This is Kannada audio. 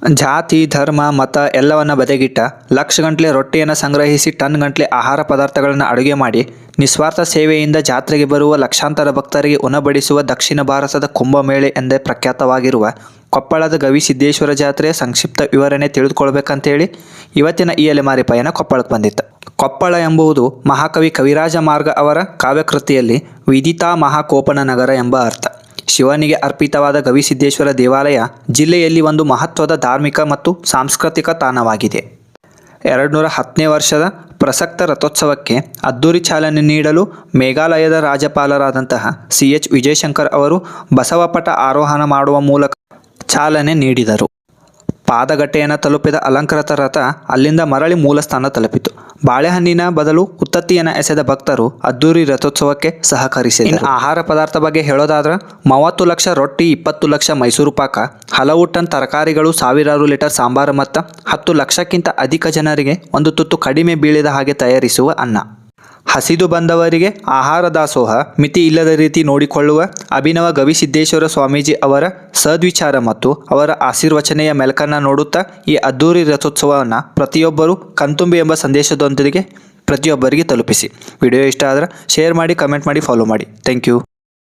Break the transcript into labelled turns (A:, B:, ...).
A: ಜಾತಿ ಧರ್ಮ ಮತ ಎಲ್ಲವನ್ನ ಬದಿಗಿಟ್ಟ ಲಕ್ಷಗಂಟ್ಲೆ ರೊಟ್ಟಿಯನ್ನು ಸಂಗ್ರಹಿಸಿ ಟನ್ಗಂಟ್ಲೆ ಆಹಾರ ಪದಾರ್ಥಗಳನ್ನು ಅಡುಗೆ ಮಾಡಿ ನಿಸ್ವಾರ್ಥ ಸೇವೆಯಿಂದ ಜಾತ್ರೆಗೆ ಬರುವ ಲಕ್ಷಾಂತರ ಭಕ್ತರಿಗೆ ಉಣಬಡಿಸುವ ದಕ್ಷಿಣ ಭಾರತದ ಕುಂಭಮೇಳೆ ಎಂದೇ ಪ್ರಖ್ಯಾತವಾಗಿರುವ ಕೊಪ್ಪಳದ ಗವಿಸಿದ್ದೇಶ್ವರ ಜಾತ್ರೆಯ ಸಂಕ್ಷಿಪ್ತ ವಿವರಣೆ ತಿಳಿದುಕೊಳ್ಬೇಕಂತೇಳಿ ಇವತ್ತಿನ ಈ ಅಲೆಮಾರಿ ಪಯಣ ಕೊಪ್ಪಳಕ್ಕೆ ಬಂದಿತ್ತು. ಕೊಪ್ಪಳ ಎಂಬುದು ಮಹಾಕವಿ ಕವಿರಾಜ ಮಾರ್ಗ ಅವರ ಕಾವ್ಯಕೃತಿಯಲ್ಲಿ ವಿದಿತಾ ಮಹಾಕೋಪನ ನಗರ ಎಂಬ ಅರ್ಥ. ಶಿವನಿಗೆ ಅರ್ಪಿತವಾದ ಗವಿಸಿದ್ದೇಶ್ವರ ದೇವಾಲಯ ಜಿಲ್ಲೆಯಲ್ಲಿ ಒಂದು ಮಹತ್ವದ ಧಾರ್ಮಿಕ ಮತ್ತು ಸಾಂಸ್ಕೃತಿಕ ತಾಣವಾಗಿದೆ. 210ನೇ ವರ್ಷದ ಪ್ರಸಕ್ತ ರಥೋತ್ಸವಕ್ಕೆ ಅದ್ದೂರಿ ಚಾಲನೆ ನೀಡಲು ಮೇಘಾಲಯದ ರಾಜ್ಯಪಾಲರಾದಂತಹ CH ವಿಜಯಶಂಕರ್ ಅವರು ಬಸವಪಟ ಆರೋಹಣ ಮಾಡುವ ಮೂಲಕ ಚಾಲನೆ ನೀಡಿದರು. ಪಾದಗಟ್ಟೆಯನ್ನು ತಲುಪಿದ ಅಲಂಕೃತ ರಥ ಅಲ್ಲಿಂದ ಮರಳಿ ಮೂಲ ಸ್ಥಾನ ತಲುಪಿತು. ಬಾಳೆಹಣ್ಣಿನ ಬದಲು ಉತ್ತತ್ತಿಯನ್ನು ಎಸೆದ ಭಕ್ತರು ಅದ್ದೂರಿ ರಥೋತ್ಸವಕ್ಕೆ ಸಹಕರಿಸಿದರು. ಆಹಾರ ಪದಾರ್ಥ ಬಗ್ಗೆ ಹೇಳೋದಾದ್ರೆ 30 ಲಕ್ಷ ರೊಟ್ಟಿ, 20 ಲಕ್ಷ ಮೈಸೂರು ಪಾಕ, ಹಲವು ಟನ್ ತರಕಾರಿಗಳು, ಸಾವಿರಾರು ಲೀಟರ್ ಸಾಂಬಾರು ಮತ್ತು 10 ಲಕ್ಷಕ್ಕಿಂತ ಅಧಿಕ ಜನರಿಗೆ ಒಂದು ತುತ್ತು ಕಡಿಮೆ ಬೀಳಿದ ಹಾಗೆ ತಯಾರಿಸುವ ಅನ್ನ. ಹಸಿದು ಬಂದವರಿಗೆ ಆಹಾರ ದಾಸೋಹ, ಮಿತಿ ಇಲ್ಲದ ರೀತಿ ನೋಡಿಕೊಳ್ಳುವ ಅಭಿನವ ಗವಿಸಿದ್ದೇಶ್ವರ ಸ್ವಾಮೀಜಿ ಅವರ ಸದ್ವಿಚಾರ ಮತ್ತು ಅವರ ಆಶೀರ್ವಚನೆಯ ಮೆಲಕನ್ನು ನೋಡುತ್ತಾ ಈ ಅದ್ದೂರಿ ರಥೋತ್ಸವವನ್ನು ಪ್ರತಿಯೊಬ್ಬರೂ ಕಣ್ತುಂಬಿ ಎಂಬ ಸಂದೇಶದೊಂದಿಗೆ ಪ್ರತಿಯೊಬ್ಬರಿಗೆ ತಲುಪಿಸಿ. ವಿಡಿಯೋ ಇಷ್ಟ ಆದರೆ ಶೇರ್ ಮಾಡಿ, ಕಮೆಂಟ್ ಮಾಡಿ, ಫಾಲೋ ಮಾಡಿ. Thank you.